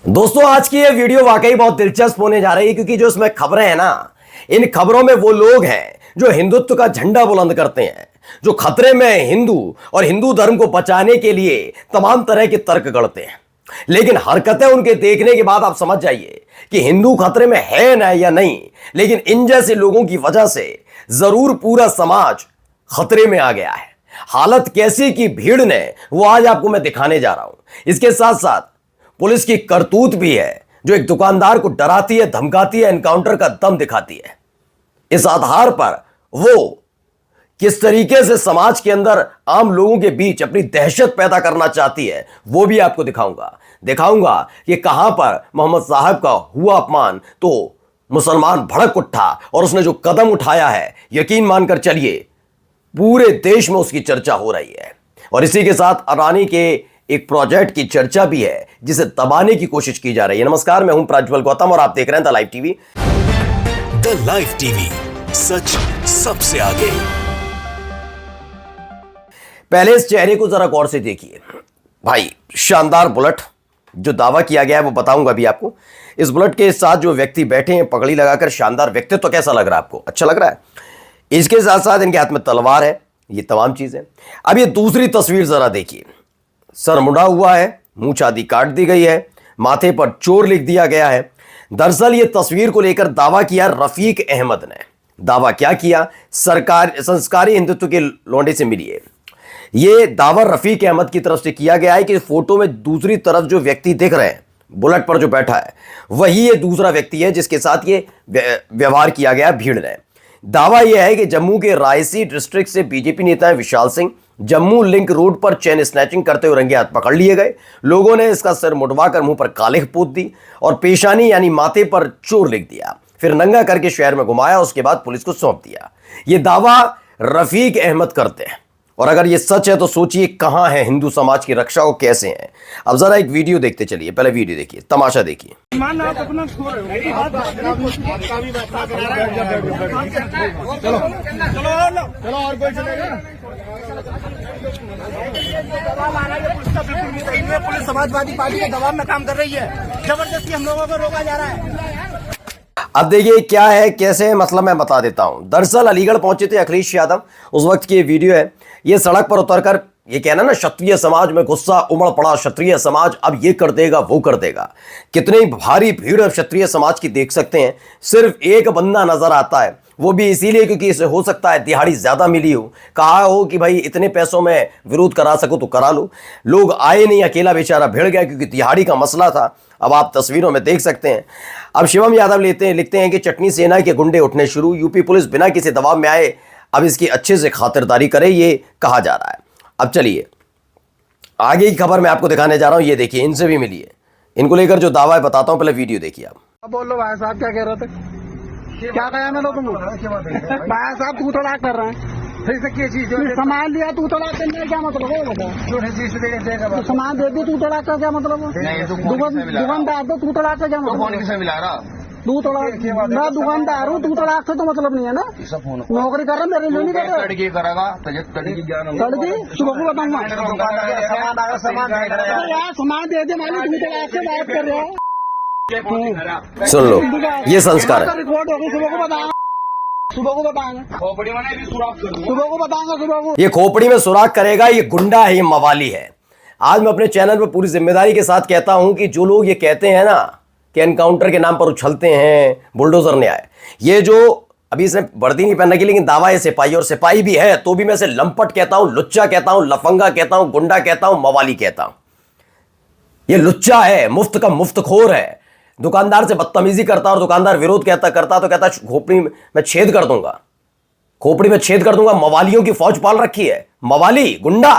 दोस्तों आज की ये वीडियो वाकई बहुत दिलचस्प होने जा रही है क्योंकि जो इसमें खबरें हैं ना, इन खबरों में वो लोग हैं जो हिंदुत्व का झंडा बुलंद करते हैं, जो खतरे में हिंदू और हिंदू धर्म को बचाने के लिए तमाम तरह के तर्क गढ़ते हैं। लेकिन हरकतें उनके देखने के बाद आप समझ जाइए कि हिंदू खतरे में है ना या नहीं, लेकिन इन जैसे लोगों की वजह से जरूर पूरा समाज खतरे में आ गया है। हालत कैसी की भीड़ ने वो आज आपको मैं दिखाने जा रहा हूं। इसके साथ साथ पुलिस की करतूत भी है जो एक दुकानदार को डराती है, धमकाती है, एनकाउंटर का दम दिखाती है। इस आधार पर वो किस तरीके से समाज के अंदर आम लोगों के बीच अपनी दहशत पैदा करना चाहती है वो भी आपको दिखाऊंगा कि कहां पर मोहम्मद साहब का हुआ अपमान तो मुसलमान भड़क उठा और उसने जो कदम उठाया है, यकीन मानकर चलिए पूरे देश में उसकी चर्चा हो रही है। और इसी के साथ अडानी के एक प्रोजेक्ट की चर्चा भी है जिसे दबाने की कोशिश की जा रही है। नमस्कार, मैं हूं प्रज्वल गौतम और आप देख रहे हैं the live TV. The live TV, सच सबसे आगे। पहले इस चेहरे को जरा गौर से देखिए भाई। शानदार बुलेट, जो दावा किया गया है वो बताऊंगा भी आपको। इस बुलेट के साथ जो व्यक्ति बैठे हैं पगड़ी लगाकर, शानदार व्यक्तित्व तो कैसा लग रहा है आपको? अच्छा लग रहा है। इसके साथ साथ इनके हाथ में तलवार है, ये तमाम चीजें। अब ये दूसरी तस्वीर जरा देखिए। सर मुड़ा हुआ है, मूंछ आदि काट दी गई है, माथे पर चोर लिख दिया गया है। दरअसल ये तस्वीर को लेकर दावा किया रफीक अहमद ने। दावा क्या किया? संस्कारी हिंदुत्व के लौंडे से मिलिए। ये दावा रफीक अहमद की तरफ से किया गया है कि फोटो में दूसरी तरफ जो व्यक्ति दिख रहे हैं बुलेट पर जो बैठा है, वही ये दूसरा व्यक्ति है जिसके साथ ये व्यवहार किया गया भीड़ ने। दावा यह है कि जम्मू के रायसी डिस्ट्रिक्ट से बीजेपी नेता विशाल सिंह जम्मू लिंक रोड पर चेन स्नैचिंग करते हुए रंगे हाथ पकड़ लिए गए। लोगों ने इसका सिर मुड़वाकर मुंह पर कालिख पोत दी और पेशानी यानी माथे पर चोर लिख दिया, फिर नंगा करके शहर में घुमाया, उसके बाद पुलिस को सौंप दिया। यह दावा रफीक अहमद करते हैं और अगर यह सच है तो सोचिए कहां है हिंदू समाज की रक्षा और कैसे हैं। अब जरा एक वीडियो देखते चलिए। पहले वीडियो देखिए, तमाशा देखिए। पुलिस समाजवादी पार्टी के दबाव में काम कर रही है, जबरदस्ती हम लोगों को रोका जा रहा है। अब देखिए क्या है कैसे है, मतलब मैं बता देता हूं। दरअसल अलीगढ़ पहुंचे थे अखिलेश यादव, उस वक्त की ये वीडियो है। ये सड़क पर उतरकर ये कहना ना, क्षत्रिय समाज में गुस्सा उमड़ पड़ा, क्षत्रिय समाज अब ये कर देगा वो कर देगा। कितनी भारी भीड़ अब क्षत्रिय समाज की देख सकते हैं। सिर्फ एक बंदा नजर आता है, वो भी इसीलिए क्योंकि इसे हो सकता है दिहाड़ी ज्यादा मिली हो, कहा हो कि भाई इतने पैसों में विरोध करा सको तो करा लो। लोग आए नहीं, अकेला बेचारा भिड़ गया क्योंकि दिहाड़ी का मसला था। अब आप तस्वीरों में देख सकते हैं। अब शिवम यादव लिखते हैं कि चटनी सेना के गुंडे उठने शुरू, यूपी पुलिस बिना किसी दबाव में आए अब इसकी अच्छे से खातिरदारी करे, ये कहा जा रहा है। अब चलिए आगे की खबर मैं आपको दिखाने जा रहा हूं। ये देखिए, इनसे भी मिलिए, इनको लेकर जो दावा है बताता हूं। पहले वीडियो देखिए आप। अब बोल लो भाई साहब, क्या कह रहे थे? क्या कहा मैंने तुमको? भाई साहब तू तड़ाक कर रहे हैं, फिर से क्या चीज सामान लिया तू तड़ाक करने का क्या मतलब है? बता, तो सामान दे दी तू तड़ाक का क्या मतलब है? दुकानदार तो तू तड़ाक का क्या मतलब? तू तड़ाक, मैं दुकानदार हूँ, तू तड़ाक से तो मतलब नहीं है ना। नौकरी कर रहा मेरे लिए नहीं कर रहा। लड़की सुबह को बताऊंगा यार, सामान दे दे मालिक, तू तड़ाक से बात कर रहे हो। सुन लो, ये संस्कार है। रिपोर्ट होगी, सुबह को बताएंगे, सुबह को बताएंगे, सुबह को बताएंगे, सुबह को। ये खोपड़ी में सुराख करेगा, ये गुंडा है, ये मवाली है। आज मैं अपने चैनल पर पूरी जिम्मेदारी के साथ कहता हूं कि जो लोग ये कहते हैं ना कि एनकाउंटर के नाम पर उछलते हैं, बुलडोजर ने आए, ये जो अभी इसने वर्दी नहीं पहन रखी लेकिन दावा है सिपाही, और सिपाही भी है तो भी मैं इसे लंपट कहता हूं, लुच्चा कहता हूं, लफंगा कहता हूं, गुंडा कहता हूं, मवाली कहता हूं। ये लुच्चा है, मुफ्त का मुफ्तखोर है। दुकानदार से बदतमीजी करता और दुकानदार विरोध करता तो कहता खोपड़ी में छेद कर दूंगा, खोपड़ी में छेद कर दूंगा। मवालियों की फौज पाल रखी है, मवाली गुंडा,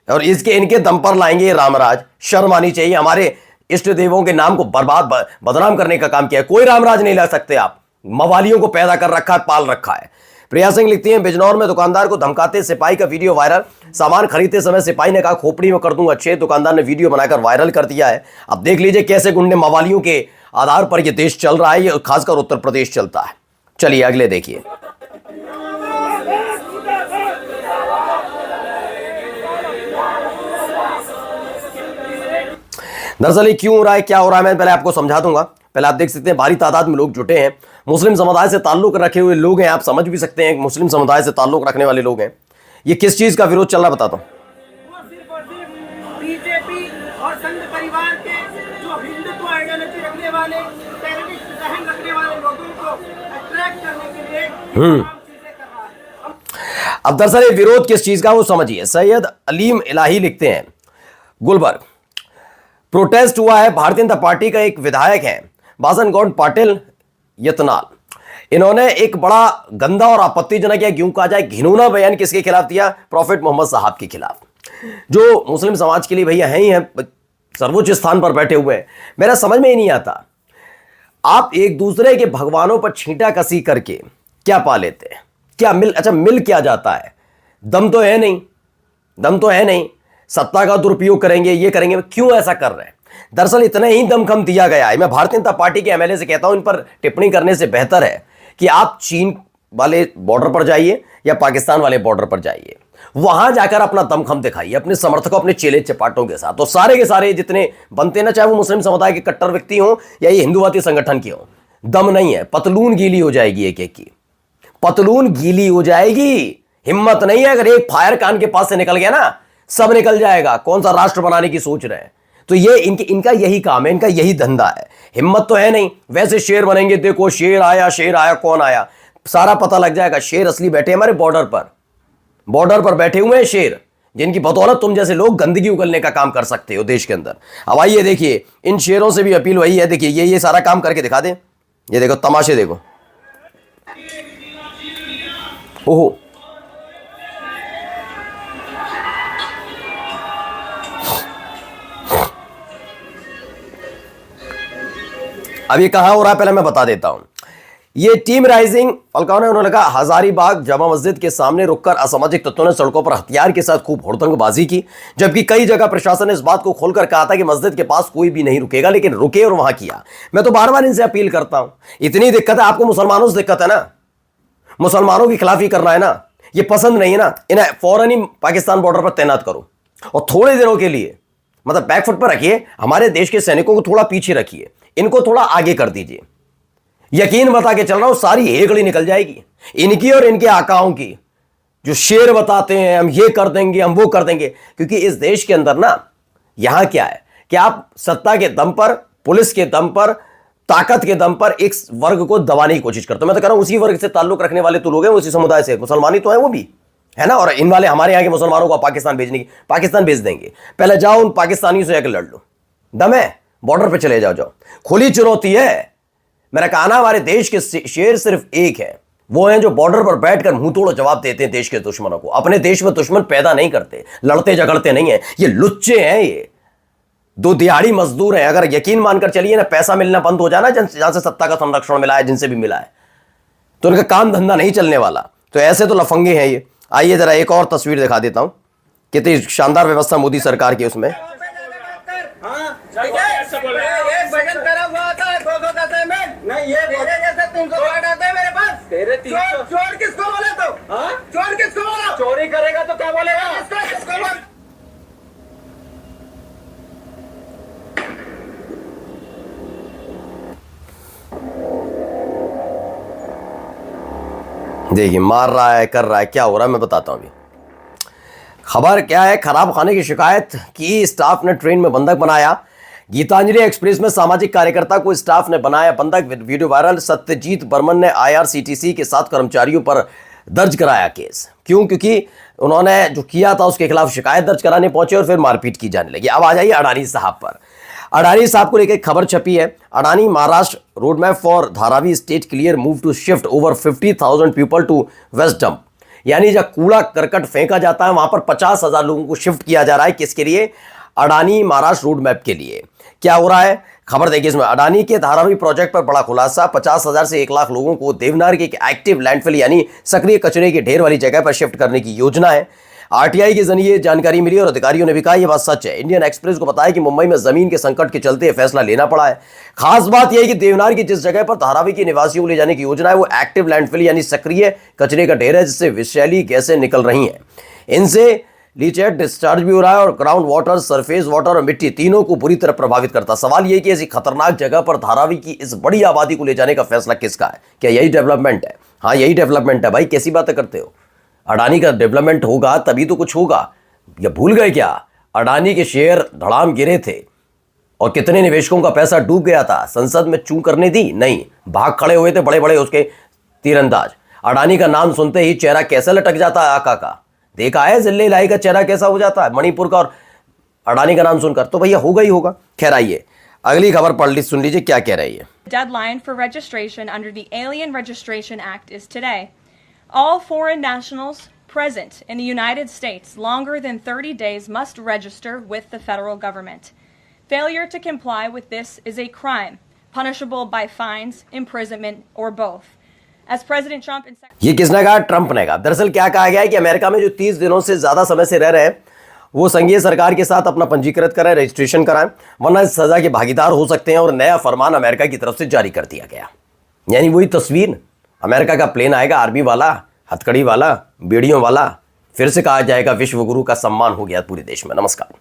और इनके दम पर लाएंगे रामराज। शर्म आनी चाहिए। हमारे इष्ट देवों के नाम को बदनाम करने का काम किया है। कोई रामराज नहीं ला सकते आप। मवालियों को पैदा कर रखा है, पाल रखा है। प्रिया सिंह लिखती हैं, बिजनौर में दुकानदार को धमकाते सिपाही का वीडियो वायरल। सामान खरीदते समय सिपाही ने कहा खोपड़ी में कर दूंगा छेद, दुकानदार ने वीडियो बनाकर वायरल कर दिया है। अब देख लीजिए कैसे गुंडे मवालियों के आधार पर यह देश चल रहा है, ये खासकर उत्तर प्रदेश चलता है। चलिए अगले देखिए। दरअसल ये क्यों हो रहा है, क्या हो रहा है, मैं पहले आपको समझा दूंगा। पहले आप देख सकते हैं भारी तादाद में लोग जुटे हैं, मुस्लिम समुदाय से ताल्लुक रखे हुए लोग हैं, आप समझ भी सकते हैं मुस्लिम समुदाय से ताल्लुक रखने वाले लोग हैं। ये किस चीज का विरोध चल रहा है बताता हूं। वो सिर्फ और सिर्फ बीजेपी और संघ परिवार के जो हिंदुत्व आइडियोलॉजी रखने वाले, टेररिस्ट जहन रखने वाले लोगों को अट्रैक्ट करने के लिए तमाम चीजें कर रहा है। अब दरअसल ये विरोध किस चीज का वो समझिए। सैयद अलीम इलाही लिखते हैं गुलबर्ग, प्रोटेस्ट हुआ है, भारतीय जनता पार्टी का एक विधायक है बासन गौड पाटिल यतनाल, इन्होंने एक बड़ा गंदा और आपत्तिजनक या क्यों कहा जाए घिनौना बयान किसके खिलाफ दिया, प्रॉफिट मोहम्मद साहब के खिलाफ, जो मुस्लिम समाज के लिए भैया हैं ही हैं, सर्वोच्च स्थान पर बैठे हुए हैं। मेरा समझ में ही नहीं आता, आप एक दूसरे के भगवानों पर छींटा कसी करके क्या पा लेते हैं, क्या मिल क्या जाता है, दम तो है नहीं, दम तो है नहीं, सत्ता का दुरुपयोग करेंगे, ये करेंगे, क्यों ऐसा कर रहे हैं। दरअसल इतना ही दमखम दिया गया है। मैं भारतीय जनता पार्टी के एमएलए से कहता हूं, इन पर टिप्पणी करने से बेहतर है कि आप चीन वाले बॉर्डर पर जाइए या पाकिस्तान वाले बॉर्डर पर जाइए, वहां जाकर अपना दमखम दिखाइए अपने समर्थकों, अपने चेले चपाटों के साथ। तो सारे के सारे जितने बनते ना, चाहे वो मुस्लिम समुदाय के कट्टर व्यक्ति हों या ये हिंदुवादी संगठन के हों, दम नहीं है, पतलून गीली हो जाएगी, एक एक की पतलून गीली हो जाएगी। हिम्मत नहीं है, अगर एक फायर कान के पास से निकल गया ना, सब निकल जाएगा। कौन सा राष्ट्र बनाने की सोच रहे हैं, तो ये इनका यही काम है, इनका यही धंधा है। हिम्मत तो है नहीं, वैसे शेर बनेंगे, देखो शेर आया, कौन आया, सारा पता लग जाएगा। शेर असली बैठे हमारे बॉर्डर पर बैठे हुए हैं शेर, जिनकी बदौलत तुम जैसे लोग गंदगी उगलने का काम कर सकते हो देश के अंदर। अब आइए देखिए, इन शेरों से भी अपील वही है, देखिए ये सारा काम करके दिखा दें। ये देखो तमाशे, देखो ओहो, अब ये कहां हो रहा है पहले मैं बता देता हूं। ये टीम राइजिंग फलकाओं ने, उन्होंने कहा हजारीबाग जामा मस्जिद के सामने रुककर असामाजिक तत्वों ने सड़कों पर हथियार के साथ खूब हुड़दंगबाजी की, जबकि कई जगह प्रशासन ने इस बात को खोलकर कहा था कि मस्जिद के पास कोई भी नहीं रुकेगा, लेकिन रुके और वहां किया। मैं तो बार बार इनसे अपील करता हूं, इतनी दिक्कत है आपको, मुसलमानों से दिक्कत है ना, मुसलमानों की खिलाफी करना है ना, ये पसंद नहीं है ना, इन्हें फौरन ही पाकिस्तान बॉर्डर पर तैनात करो और थोड़े दिनों के लिए मतलब बैकफुट पर रखिए, हमारे देश के सैनिकों को थोड़ा पीछे रखिए, इनको थोड़ा आगे कर दीजिए। यकीन बता के चल रहा हूं, सारी हेकड़ी निकल जाएगी इनकी और इनके आकाओं की, जो शेर बताते हैं हम ये कर देंगे, हम वो कर देंगे। क्योंकि इस देश के अंदर ना, यहां क्या है कि आप सत्ता के दम पर, पुलिस के दम पर, ताकत के दम पर एक वर्ग को दबाने की कोशिश करते हो। मैं तो कह रहा हूं उसी वर्ग से ताल्लुक रखने वाले तो लोग हैं, उसी समुदाय से, मुसलमानी तो है वो भी है ना, और इन वाले हमारे यहाँ के मुसलमानों को पाकिस्तान भेज देंगे। पहले जाओ उन पाकिस्तानियों से जाकर लड़ लो, दम है, बॉर्डर पे चले जाओ। खुली चुनौती है। मेरा कहना, हमारे देश के शेर सिर्फ एक है, वो हैं जो बॉर्डर पर बैठकर मुंह तोड़ जवाब देते हैं देश के दुश्मनों को। अपने देश में दुश्मन पैदा नहीं करते, लड़ते झगड़ते नहीं है, ये लुच्चे हैं, ये दो दिहाड़ी मजदूर हैं। अगर यकीन मानकर चलिए ना, पैसा मिलना बंद हो जाना, जहां से सत्ता का संरक्षण मिला है, जिनसे भी मिला है, तो उनका काम धंधा नहीं चलने वाला। तो ऐसे तो लफंगे हैं ये। आइए जरा एक और तस्वीर दिखा देता हूं, कितनी शानदार व्यवस्था मोदी सरकार की उसमें। नहीं, ये जैसे 300 कार्ड आते हैं मेरे पास। तेरे 300 चोर किसको बोले तो? चोर किसको बोला? चोरी करेगा तो क्या बोलेगा? किसको बोल? देखिए मार रहा है, कर रहा है, क्या हो रहा है मैं बताता हूं अभी। खबर क्या है, खराब खाने की शिकायत की, स्टाफ ने ट्रेन में बंधक बनाया। गीतांजलि एक्सप्रेस में सामाजिक कार्यकर्ता को स्टाफ ने बनाया बंधक, वीडियो वायरल। सत्यजीत बर्मन ने आईआरसीटीसी के 7 कर्मचारियों पर दर्ज कराया केस। क्यों? क्योंकि उन्होंने जो किया था उसके खिलाफ शिकायत दर्ज कराने पहुंचे और फिर मारपीट की जाने लगी। अब आ जाइए अडानी साहब पर। अडानी साहब को लेकर खबर छपी है, Adani Maharashtra road map for Dharavi state clear move to shift over 50,000 people to waste dump. यानी जब कूड़ा करकट फेंका जाता है वहां पर 50,000 लोगों को शिफ्ट किया जा रहा है। किसके लिए? अडानी महाराष्ट्र रोड मैप के लिए। क्या हो रहा है खबर देखिए इसमें। अडानी के धारावी प्रोजेक्ट पर बड़ा खुलासा, 50,000 से 1 लाख लोगों को देवनार के एक्टिव लैंडफिल यानी सक्रिय कचरे के ढेर वाली जगह पर शिफ्ट करने की योजना है। आरटीआई के जरिए जानकारी मिली और अधिकारियों ने भी कहा यह बात सच है। इंडियन एक्सप्रेस को बताया कि मुंबई में जमीन के संकट के चलते फैसला लेना पड़ा है। खास बात यह है कि देवनार की जिस जगह पर धारावी के निवासियों को ले जाने की योजना है वो एक्टिव लैंडफिल यानी सक्रिय कचरे का ढेर है, जिससे विषैली गैसें निकल रही हैं। इनसे लीचेट डिस्चार्ज भी हो रहा है और ग्राउंड वाटर, सरफेस वाटर और मिट्टी तीनों को बुरी तरह प्रभावित करता। सवाल यह कि ऐसी खतरनाक जगह पर धारावी की इस बड़ी आबादी को ले जाने का फैसला किसका है? क्या यही डेवलपमेंट है? हाँ, यही डेवलपमेंट है भाई। कैसी बातें करते हो? अडानी का डेवलपमेंट होगा तभी तो कुछ होगा। या भूल गए क्या? अडानी के शेयर धड़ाम गिरे थे और कितने निवेशकों का पैसा डूब गया था। संसद में चूं करने दी? नहीं, भाग खड़े हुए थे बड़े बड़े उसके तीरंदाज। अडानी का नाम सुनते ही चेहरा कैसे लटक जाता है आका का। देखा है जिले लाई का चेहरा कैसा हो जाता है मणिपुर का, और अडानी का नाम सुनकर तो भैया होगा ही होगा। खैर आइए अगली खबर पढ़ ली, सुन लीजिए क्या कह रही है। Deadline for registration under the Alien Registration Act is today. All foreign nationals present in the United States longer than 30 days must register with the federal government. Failure to comply with this is a crime, punishable by fines, imprisonment, or both. As President Trump and ये किसने कहा? Trump ने कहा। दरअसल क्या कहा गया है कि अमेरिका में जो 30 दिनों से ज्यादा समय से रह रहे हैं वो संघीय सरकार के साथ अपना पंजीकृत कराएं, रजिस्ट्रेशन कराएं, वरना इस सजा के भागीदार हो सकते हैं। और नया फरमान अमेरिका की तरफ से जारी कर दिया गया। यानी वही तस्वीर, अमेरिका का प्लेन आएगा, आर्मी वाला, हथकड़ी वाला, बेड़ियों वाला, फिर से कहा जाएगा विश्व गुरु का सम्मान हो गया पूरे देश में। नमस्कार।